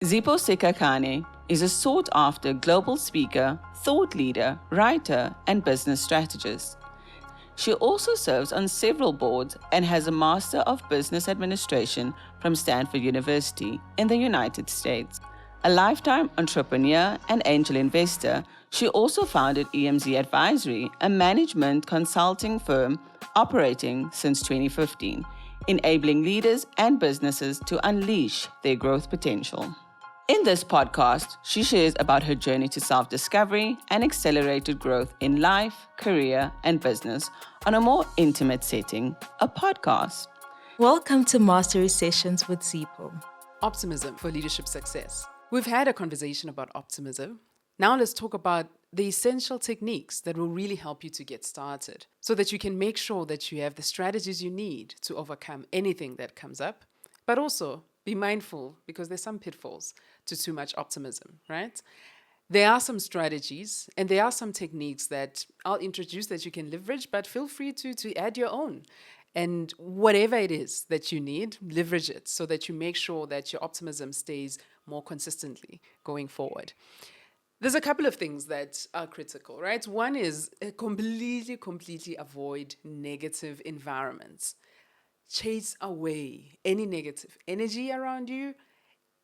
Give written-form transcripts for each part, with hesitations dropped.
Zipho Sikhakhane is a sought-after global speaker, thought leader, writer, and business strategist. She also serves on several boards and has a Master of Business Administration from Stanford University in the United States. A lifetime entrepreneur and angel investor, she also founded EMZ Advisory, a management consulting firm operating since 2015, enabling leaders and businesses to unleash their growth potential. In this podcast, she shares about her journey to self-discovery and accelerated growth in life, career, and business on a more intimate setting, a podcast. Welcome to Mastery Sessions with Zipho. Optimism for leadership success. We've had a conversation about optimism. Now let's talk about the essential techniques that will really help you to get started so that you can make sure that you have the strategies you need to overcome anything that comes up, but also be mindful because there's some pitfalls to too much optimism, right? There are some strategies and there are some techniques that I'll introduce that you can leverage, but feel free to add your own. And whatever it is that you need, leverage it so that you make sure that your optimism stays more consistently going forward. There's a couple of things that are critical, right? One is completely avoid negative environments. Chase away any negative energy around you,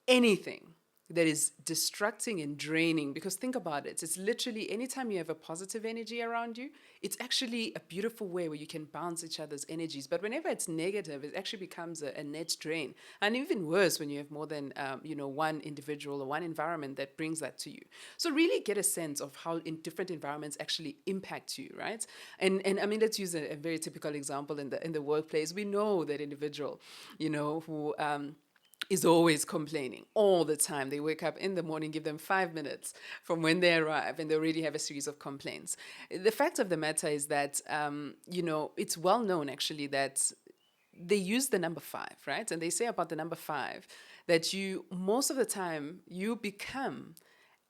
anything that is distracting and draining. Because think about it, it's literally anytime you have a positive energy around you, it's actually a beautiful way where you can bounce each other's energies. But whenever it's negative, it actually becomes a net drain. And even worse when you have more than one individual or one environment that brings that to you. So really get a sense of how in different environments actually impact you, right? And I mean, let's use a very typical example in the workplace. We know that individual, who is always complaining all the time. They wake up in the morning, give them 5 minutes from when they arrive, and they already have a series of complaints. The fact of the matter is that, it's well known actually that they use the number 5, right? And they say about the number 5 that most of the time, you become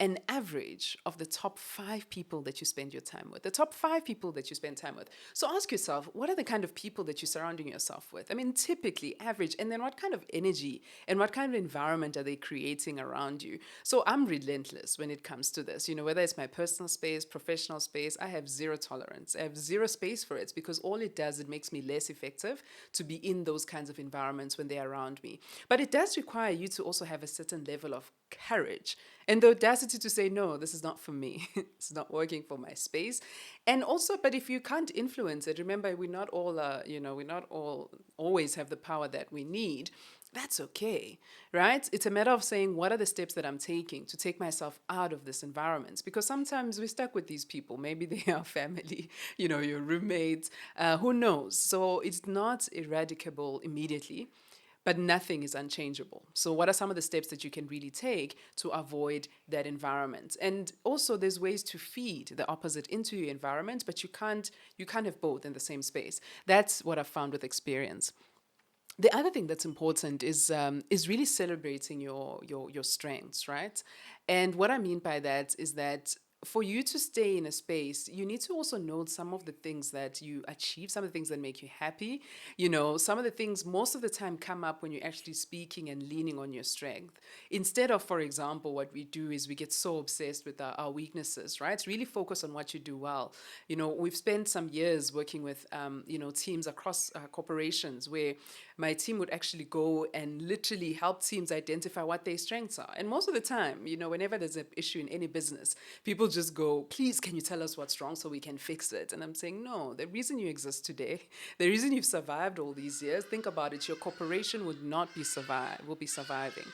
an average of the top 5 people that you spend your time with, the top 5 people that you spend time with. So ask yourself, what are the kind of people that you're surrounding yourself with? I mean, typically average, and then what kind of energy and what kind of environment are they creating around you? So I'm relentless when it comes to this, whether it's my personal space, professional space, I have zero tolerance. I have zero space for it because all it does, it makes me less effective to be in those kinds of environments when they're around me. But it does require you to also have a certain level of courage and the audacity to say, no, this is not for me. It's not working for my space. And also, but if you can't influence it, remember, we're not all always have the power that we need. That's okay, right? It's a matter of saying, what are the steps that I'm taking to take myself out of this environment? Because sometimes we're stuck with these people. Maybe they are family, your roommates, who knows? So it's not eradicable immediately. But nothing is unchangeable. So what are some of the steps that you can really take to avoid that environment? And also there's ways to feed the opposite into your environment, but you can't have both in the same space. That's what I've found with experience. The other thing that's important is really celebrating your strengths, right? And what I mean by that is that for you to stay in a space, you need to also know some of the things that you achieve, some of the things that make you happy. Some of the things most of the time come up when you're actually speaking and leaning on your strength. Instead of, for example, what we do is we get so obsessed with our weaknesses, right? Really focus on what you do well. We've spent some years working with, teams across corporations where my team would actually go and literally help teams identify what their strengths are. And most of the time, whenever there's an issue in any business, people just go, please, can you tell us what's wrong so we can fix it? And I'm saying, no, the reason you exist today, the reason you've survived all these years, think about it, your corporation will be surviving.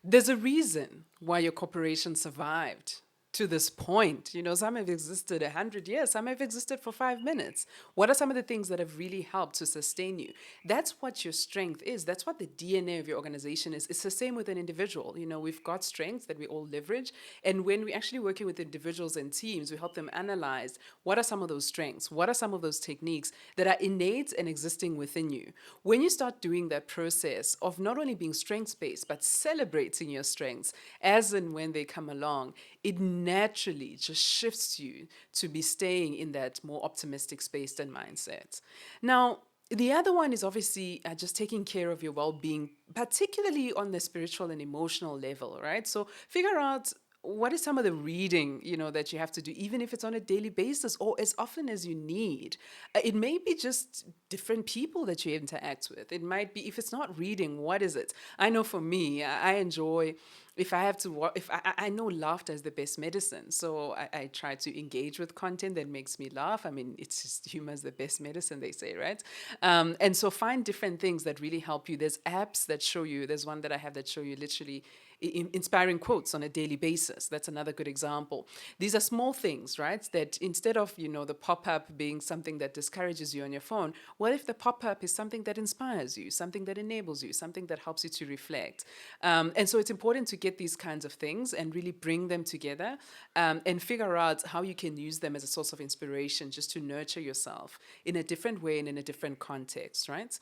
There's a reason why your corporation survived to this point. Some have existed 100 years, some have existed for 5 minutes. What are some of the things that have really helped to sustain you? That's what your strength is. That's what the DNA of your organization is. It's the same with an individual. We've got strengths that we all leverage. And when we're actually working with individuals and teams, we help them analyze what are some of those strengths? What are some of those techniques that are innate and existing within you? When you start doing that process of not only being strengths-based, but celebrating your strengths as and when they come along, it naturally just shifts you to be staying in that more optimistic space and mindset. Now, The other one is obviously just taking care of your well-being, particularly on the spiritual and emotional level, right? So figure out what is some of the reading, that you have to do, even if it's on a daily basis or as often as you need. It may be just different people that you interact with. It might be, if it's not reading, what is it? I know for me, I enjoy, if I have to, if I know laughter is the best medicine. So I try to engage with content that makes me laugh. I mean, it's just humor is the best medicine, they say, right? And so find different things that really help you. There's apps that show you, there's one that I have that show you literally inspiring quotes on a daily basis. That's another good example. These are small things, right? That instead of, the pop-up being something that discourages you on your phone, what if the pop-up is something that inspires you, something that enables you, something that helps you to reflect? And so it's important to get these kinds of things and really bring them together, and figure out how you can use them as a source of inspiration just to nurture yourself in a different way and in a different context, right?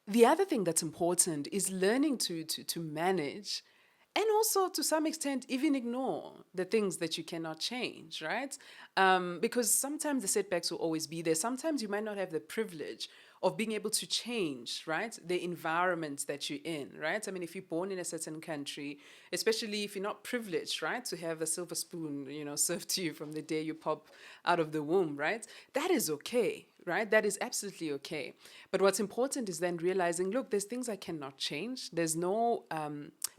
The other thing that's important is learning to manage, and also to some extent even ignore the things that you cannot change, right? Because sometimes the setbacks will always be there. Sometimes you might not have the privilege of being able to change, right, the environment that you're in, right? I mean, if you're born in a certain country, especially if you're not privileged, right, to have a silver spoon, served to you from the day you pop out of the womb, right? That is okay, right? That is absolutely okay. But what's important is then realizing, look, there's things I cannot change. There's no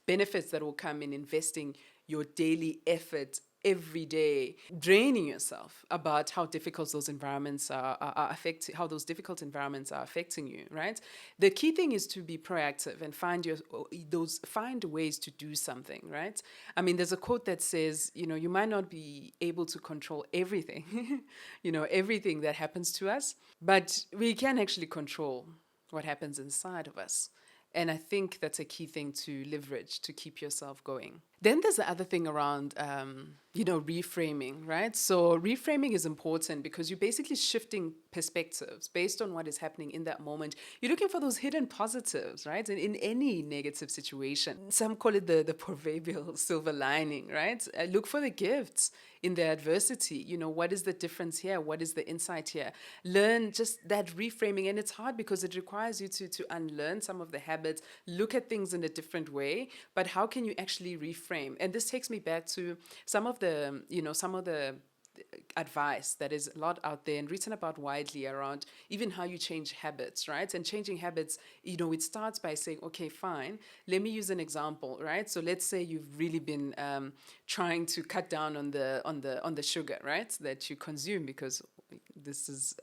benefits that will come in investing your daily effort every day, draining yourself about how difficult those environments are affecting, how those difficult environments are affecting you, right? The key thing is to be proactive and find ways to do something, right? I mean, there's a quote that says, you might not be able to control everything, everything that happens to us, but we can actually control what happens inside of us. And I think that's a key thing to leverage to keep yourself going. Then there's the other thing around, reframing, right? So reframing is important because you're basically shifting perspectives based on what is happening in that moment. You're looking for those hidden positives, right? In any negative situation. Some call it the proverbial silver lining, right? Look for the gifts in the adversity. What is the difference here? What is the insight here? Learn just that reframing. And it's hard because it requires you to unlearn some of the habits, look at things in a different way. But how can you actually reframe? And this takes me back to some of the advice that is a lot out there and written about widely around even how you change habits, right? And changing habits, it starts by saying, okay, fine, let me use an example, right? So let's say you've really been trying to cut down on the sugar, right, that you consume, because this is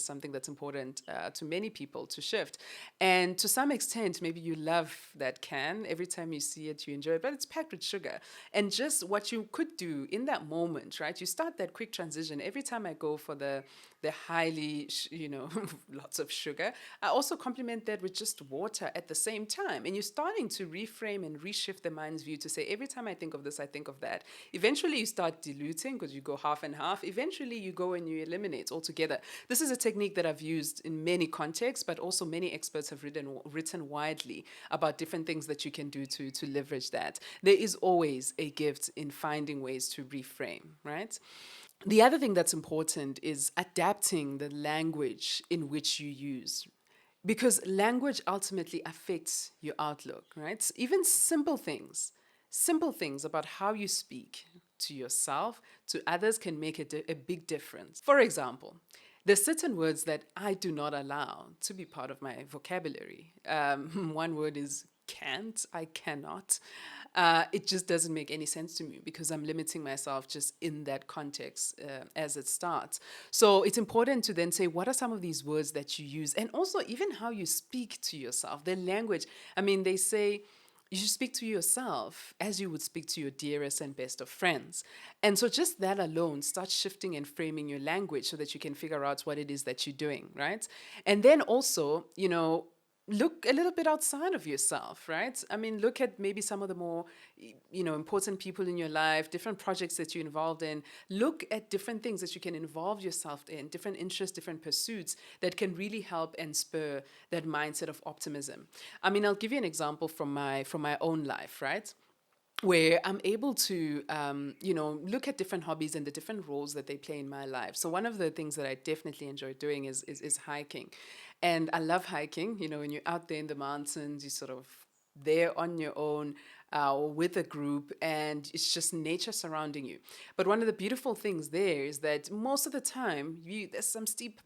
something that's important to many people to shift. And to some extent, maybe you love that can. Every time you see it, you enjoy it, but it's packed with sugar. And just what you could do in that moment, right? You start that quick transition. Every time I go for the highly, lots of sugar, I also complement that with just water at the same time. And you're starting to reframe and reshift the mind's view to say, every time I think of this, I think of that. Eventually, you start diluting because you go half and half. Eventually, you go and you eliminate altogether. This is a technique that I've used in many contexts, but also many experts have written widely about different things that you can do to leverage that. There is always a gift in finding ways to reframe, right? The other thing that's important is adapting the language in which you use, because language ultimately affects your outlook, right? Even simple things about how you speak to yourself, to others, can make a big difference. For example, there's certain words that I do not allow to be part of my vocabulary. One word is can't, I cannot. It just doesn't make any sense to me because I'm limiting myself just in that context as it starts. So it's important to then say, what are some of these words that you use? And also even how you speak to yourself, the language. I mean, they say you should speak to yourself as you would speak to your dearest and best of friends. And so just that alone starts shifting and framing your language so that you can figure out what it is that you're doing, right? And then also, look a little bit outside of yourself, right? I mean, look at maybe some of the more, important people in your life, different projects that you're involved in. Look at different things that you can involve yourself in, different interests, different pursuits that can really help and spur that mindset of optimism. I mean, I'll give you an example from my own life, right? Where I'm able to, look at different hobbies and the different roles that they play in my life. So one of the things that I definitely enjoy doing is hiking. And I love hiking. When you're out there in the mountains, you sort of there on your own or with a group, and it's just nature surrounding you. But one of the beautiful things there is that most of the time, there's some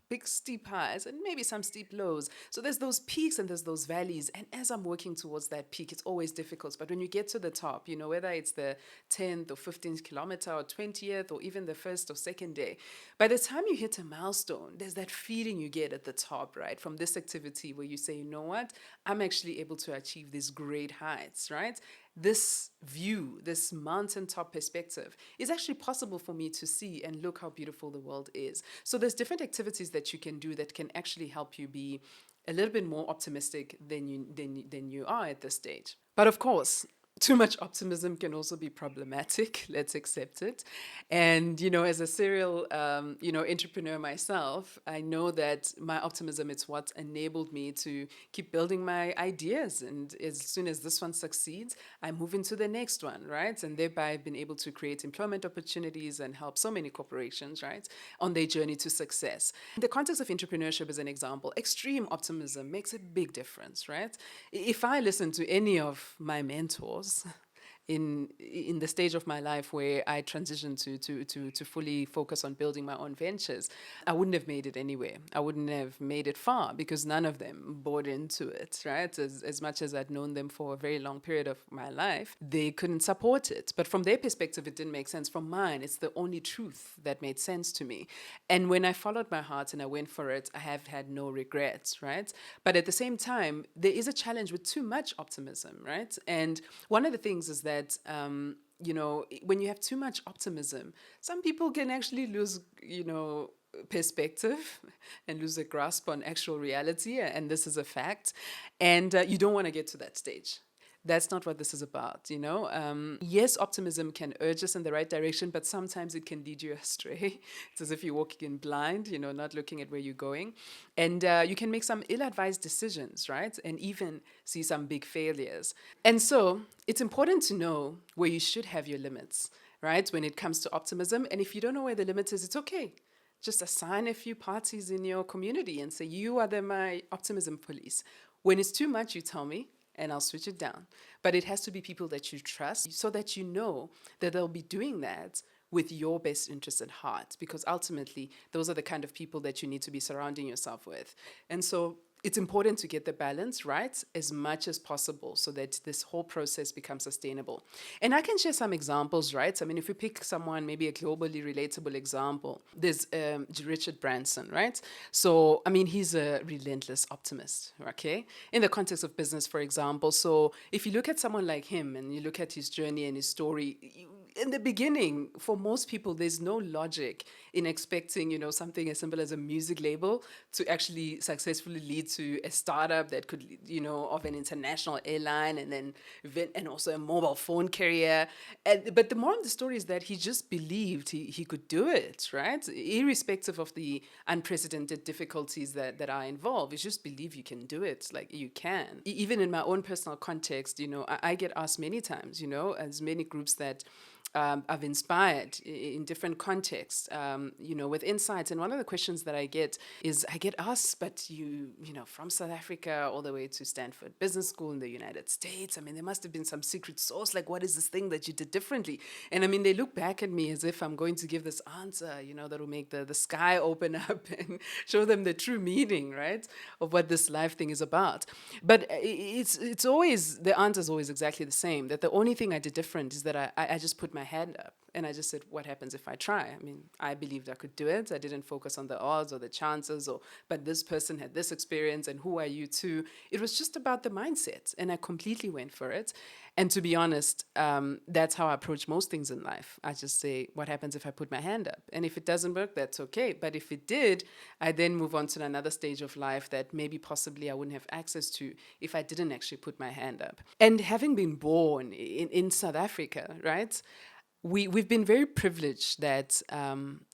big steep highs and maybe some steep lows. So there's those peaks and there's those valleys. And as I'm working towards that peak, it's always difficult. But when you get to the top, whether it's the 10th or 15th kilometer or 20th or even the first or second day, by the time you hit a milestone, there's that feeling you get at the top, right? From this activity where you say, you know what, I'm actually able to achieve these great heights, right? This view, this mountaintop perspective is actually possible for me to see and look how beautiful the world is. So there's different activities that you can do that can actually help you be a little bit more optimistic than you are at this stage. But of course, too much optimism can also be problematic. Let's accept it. And, as a serial, entrepreneur myself, I know that my optimism is what enabled me to keep building my ideas. And as soon as this one succeeds, I move into the next one, right? And thereby I've been able to create employment opportunities and help so many corporations, right, on their journey to success. In the context of entrepreneurship, as an example, extreme optimism makes a big difference, right? If I listen to any of my mentors, in the stage of my life where I transitioned to fully focus on building my own ventures, I wouldn't have made it anywhere. I wouldn't have made it far because none of them bought into it, right? As much as I'd known them for a very long period of my life, they couldn't support it. But from their perspective, it didn't make sense. From mine, it's the only truth that made sense to me. And when I followed my heart and I went for it, I have had no regrets, right? But at the same time, there is a challenge with too much optimism, right? And one of the things is that when you have too much optimism, some people can actually lose, perspective and lose a grasp on actual reality. And this is a fact. And you don't want to get to that stage. That's not what this is about, Yes, optimism can urge us in the right direction, but sometimes it can lead you astray. It's as if you're walking in blind, not looking at where you're going. And you can make some ill-advised decisions, right? And even see some big failures. And so it's important to know where you should have your limits, right? When it comes to optimism. And if you don't know where the limit is, it's okay. Just assign a few parties in your community and say, you are my optimism police. When it's too much, you tell me, and I'll switch it down. But it has to be people that you trust so that you know that they'll be doing that with your best interest at heart, because ultimately those are the kind of people that you need to be surrounding yourself with. And so it's important to get the balance right as much as possible so that this whole process becomes sustainable. And I can share some examples, right? I mean, if we pick someone, maybe a globally relatable example, there's Richard Branson, right? So, I mean, he's a relentless optimist, okay? In the context of business, for example. So if you look at someone like him and you look at his journey and his story, in the beginning, for most people, there's no logic in expecting, something as simple as a music label to actually successfully lead to a startup that could, of an international airline and also a mobile phone carrier. But the moral of the story is that he just believed he could do it, right? Irrespective of the unprecedented difficulties that are involved, you just believe you can do it, like you can. Even in my own personal context, I get asked many times, as many groups that I've inspired in different contexts, with insights. And one of the questions that I get asked, but from South Africa all the way to Stanford Business School in the United States, I mean, there must have been some secret sauce. Like, what is this thing that you did differently? And I mean, they look back at me as if I'm going to give this answer, that'll make the sky open up and show them the true meaning, right, of what this life thing is about. But it's always, the answer is always exactly the same, that the only thing I did different is that I just put my hand up and I just said, what happens if I try? I mean, I believed I could do it. I didn't focus on the odds or the chances but this person had this experience and who are you too? It was just about the mindset and I completely went for it. And to be honest, that's how I approach most things in life. I just say, what happens if I put my hand up? And if it doesn't work, that's okay. But if it did, I then move on to another stage of life that maybe possibly I wouldn't have access to if I didn't actually put my hand up. And having been born in South Africa, right? We've been very privileged that,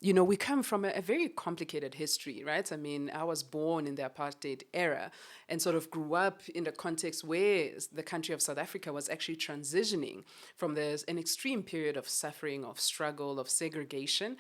we come from a very complicated history, right? I mean, I was born in the apartheid era and sort of grew up in the context where the country of South Africa was actually transitioning from an extreme period of suffering, of struggle, of segregation,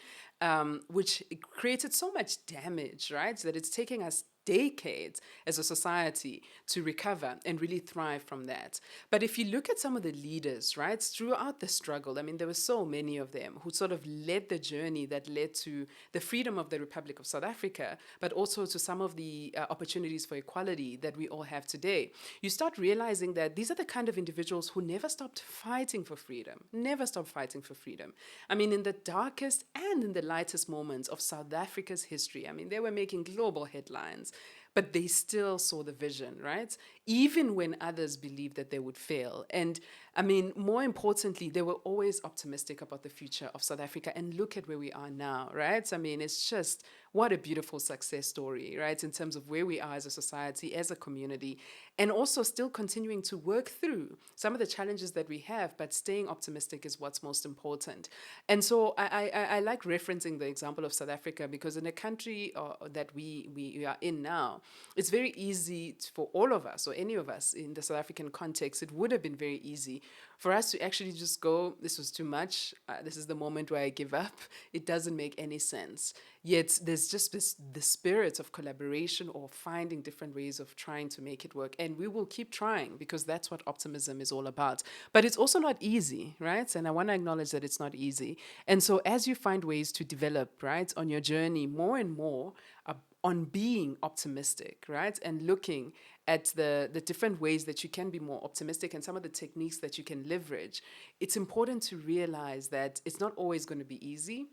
which created so much damage, right? That it's taking us decades as a society to recover and really thrive from that. But if you look at some of the leaders, right, throughout the struggle, I mean, there were so many of them who sort of led the journey that led to the freedom of the Republic of South Africa, but also to some of the opportunities for equality that we all have today. You start realizing that these are the kind of individuals who never stopped fighting for freedom, never stopped fighting for freedom. I mean, in the darkest and in the lightest moments of South Africa's history, I mean, they were making global headlines, but they still saw the vision, right? Even when others believed that they would fail. And I mean, more importantly, they were always optimistic about the future of South Africa. And look at where we are now, right? I mean, it's just what a beautiful success story, right? In terms of where we are as a society, as a community, and also still continuing to work through some of the challenges that we have, but staying optimistic is what's most important. And so I like referencing the example of South Africa, because in a country that we are in now, it's very easy for all of us, or any of us in the South African context, it would have been very easy for us to actually just go, this was too much, this is the moment where I give up, it doesn't make any sense. Yet there's just the spirit of collaboration or finding different ways of trying to make it work. And we will keep trying, because that's what optimism is all about. But it's also not easy, right? And I want to acknowledge that it's not easy. And so as you find ways to develop, right, on your journey more and more, on being optimistic, right? And looking at the different ways that you can be more optimistic and some of the techniques that you can leverage, it's important to realize that it's not always going to be easy.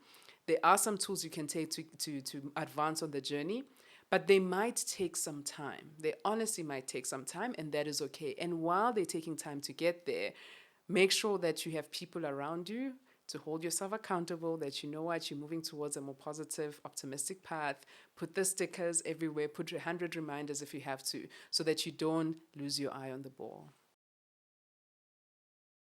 There are some tools you can take to advance on the journey, but they might take some time. They honestly might take some time, and that is okay. And while they're taking time to get there, make sure that you have people around you to hold yourself accountable, that you know what, you're moving towards a more positive, optimistic path. Put the stickers everywhere, put 100 reminders if you have to, so that you don't lose your eye on the ball.